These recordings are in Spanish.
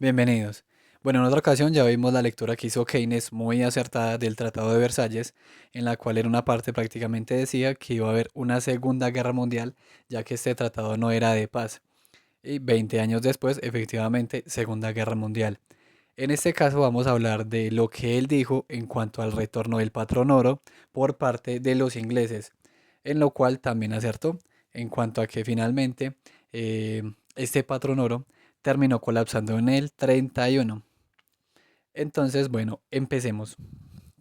Bienvenidos. Bueno, en otra ocasión ya vimos la lectura que hizo Keynes muy acertada del Tratado de Versalles, en la cual en una parte prácticamente decía que iba a haber una Segunda Guerra Mundial, ya que este tratado no era de paz. Y 20 años después, efectivamente, Segunda Guerra Mundial. En este caso vamos a hablar de lo que él dijo en cuanto al retorno del patrón oro por parte de los ingleses, en lo cual también acertó en cuanto a que finalmente este patrón oro terminó colapsando en el 31. Entonces, bueno, empecemos.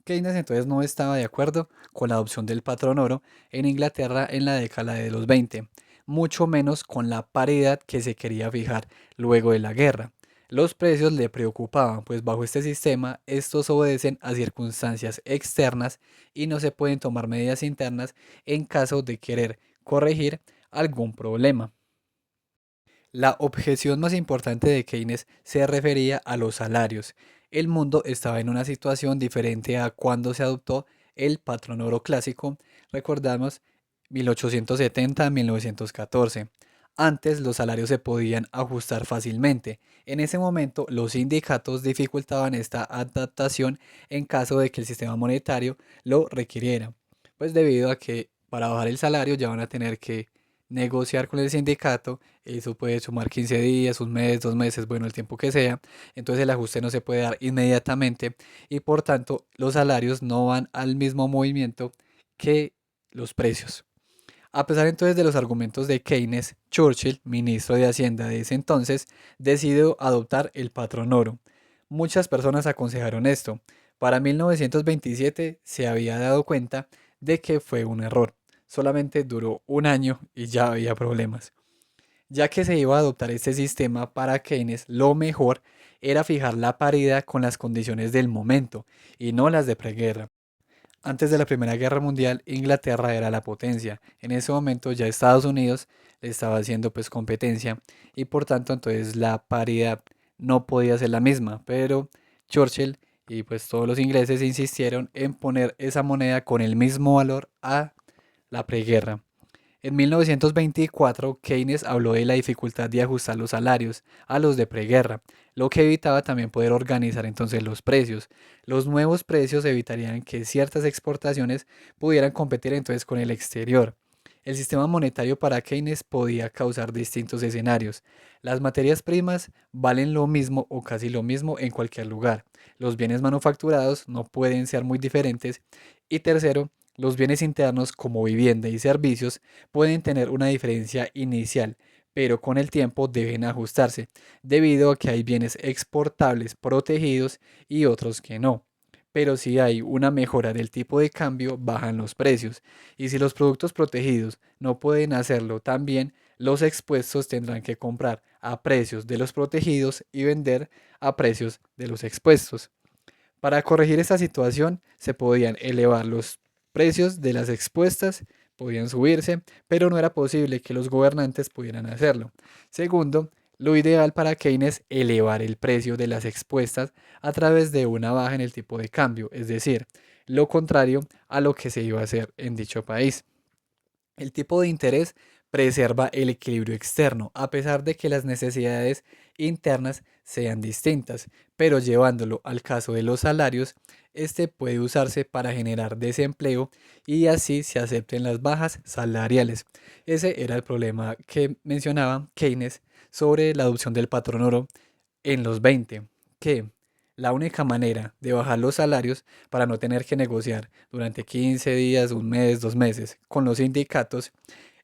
Keynes entonces no estaba de acuerdo con la adopción del patrón oro en Inglaterra en la década de los 20, mucho menos con la paridad que se quería fijar luego de la guerra. Los precios le preocupaban, pues bajo este sistema estos obedecen a circunstancias externas y no se pueden tomar medidas internas en caso de querer corregir algún problema. La objeción más importante de Keynes se refería a los salarios. El mundo estaba en una situación diferente a cuando se adoptó el patrón oro clásico, recordamos 1870-1914. Antes los salarios se podían ajustar fácilmente. En ese momento los sindicatos dificultaban esta adaptación en caso de que el sistema monetario lo requiriera, pues debido a que para bajar el salario ya van a tener que negociar con el sindicato. Eso puede sumar 15 días, un mes, 2 meses, bueno, el tiempo que sea. Entonces el ajuste no se puede dar inmediatamente y por tanto los salarios no van al mismo movimiento que los precios. A pesar entonces de los argumentos de Keynes, Churchill, ministro de Hacienda de ese entonces, decidió adoptar el patrón oro. Muchas personas aconsejaron esto. Para 1927 se había dado cuenta de que fue un error. Solamente duró un año y ya había problemas. Ya que se iba a adoptar este sistema para Keynes, lo mejor era fijar la paridad con las condiciones del momento y no las de preguerra. Antes de la Primera Guerra Mundial, Inglaterra era la potencia. En ese momento ya Estados Unidos le estaba haciendo pues competencia y por tanto entonces la paridad no podía ser la misma, pero Churchill y pues todos los ingleses insistieron en poner esa moneda con el mismo valor a la preguerra. En 1924, Keynes habló de la dificultad de ajustar los salarios a los de preguerra, lo que evitaba también poder organizar entonces los precios. Los nuevos precios evitarían que ciertas exportaciones pudieran competir entonces con el exterior. El sistema monetario para Keynes podía causar distintos escenarios. Las materias primas valen lo mismo o casi lo mismo en cualquier lugar. Los bienes manufacturados no pueden ser muy diferentes. Y tercero, los bienes internos como vivienda y servicios pueden tener una diferencia inicial, pero con el tiempo deben ajustarse, debido a que hay bienes exportables protegidos y otros que no. Pero si hay una mejora del tipo de cambio, bajan los precios. Y si los productos protegidos no pueden hacerlo tan bien, los expuestos tendrán que comprar a precios de los protegidos y vender a precios de los expuestos. Para corregir esta situación, se podían elevar los precios de las expuestas, podían subirse, pero no era posible que los gobernantes pudieran hacerlo. Segundo, lo ideal para Keynes es elevar el precio de las expuestas a través de una baja en el tipo de cambio, es decir, lo contrario a lo que se iba a hacer en dicho país. El tipo de interés preserva el equilibrio externo, a pesar de que las necesidades internas sean distintas, pero llevándolo al caso de los salarios, este puede usarse para generar desempleo y así se acepten las bajas salariales. Ese era el problema que mencionaba Keynes sobre la adopción del patrón oro en los 20, que la única manera de bajar los salarios para no tener que negociar durante 15 días, un mes, 2 meses con los sindicatos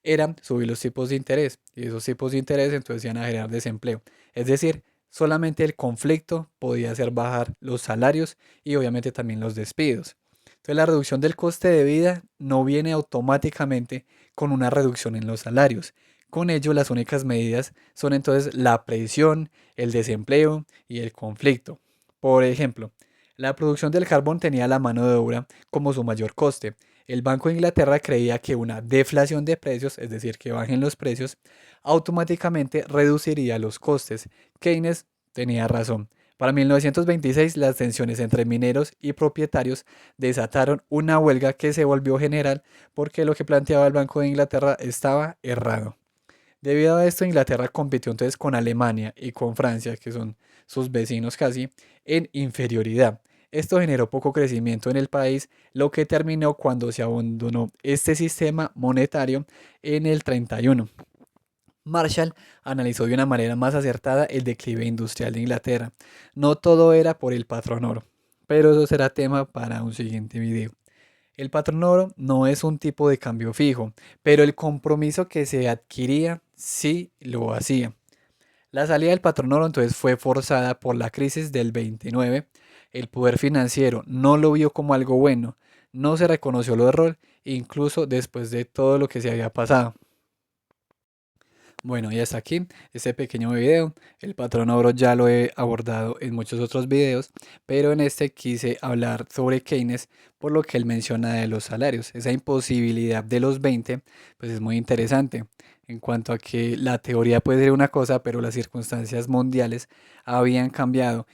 era subir los tipos de interés. Y esos tipos de interés entonces iban a generar desempleo. Es decir, solamente el conflicto podía hacer bajar los salarios y obviamente también los despidos. Entonces la reducción del coste de vida no viene automáticamente con una reducción en los salarios. Con ello, las únicas medidas son entonces la presión, el desempleo y el conflicto. Por ejemplo, la producción del carbón tenía la mano de obra como su mayor coste. El Banco de Inglaterra creía que una deflación de precios, es decir, que bajen los precios, automáticamente reduciría los costes. Keynes tenía razón. Para 1926, las tensiones entre mineros y propietarios desataron una huelga que se volvió general porque lo que planteaba el Banco de Inglaterra estaba errado. Debido a esto, Inglaterra compitió entonces con Alemania y con Francia, que son sus vecinos casi, en inferioridad. Esto generó poco crecimiento en el país, lo que terminó cuando se abandonó este sistema monetario en el 31. Marshall analizó de una manera más acertada el declive industrial de Inglaterra. No todo era por el patrón oro, pero eso será tema para un siguiente video. El patrón oro no es un tipo de cambio fijo, pero el compromiso que se adquiría sí lo hacía. La salida del patrón oro entonces fue forzada por la crisis del 29. El poder financiero no lo vio como algo bueno, no se reconoció el error, incluso después de todo lo que se había pasado. Bueno, y hasta aquí este pequeño video. El patrón oro ya lo he abordado en muchos otros videos, pero en este quise hablar sobre Keynes por lo que él menciona de los salarios. Esa imposibilidad de los 20, pues es muy interesante en cuanto a que la teoría puede ser una cosa, pero las circunstancias mundiales habían cambiado.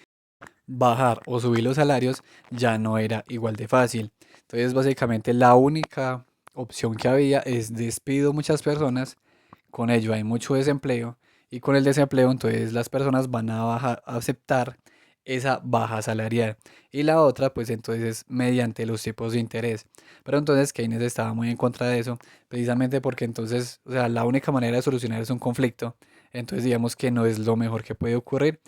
Bajar o subir los salarios ya no era igual de fácil. Entonces, básicamente la única opción que había es despido muchas personas, con ello hay mucho desempleo y con el desempleo entonces las personas van a aceptar esa baja salarial y la otra pues entonces es mediante los tipos de interés. Pero entonces Keynes estaba muy en contra de eso, precisamente porque entonces, o sea, la única manera de solucionar es un conflicto, entonces digamos que no es lo mejor que puede ocurrir.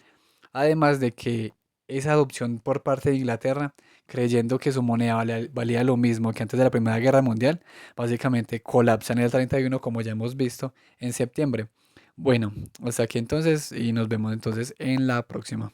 Además de que esa adopción por parte de Inglaterra, creyendo que su moneda valía lo mismo que antes de la Primera Guerra Mundial, básicamente colapsa en el 31 como ya hemos visto en septiembre. Bueno, hasta aquí entonces y nos vemos entonces en la próxima.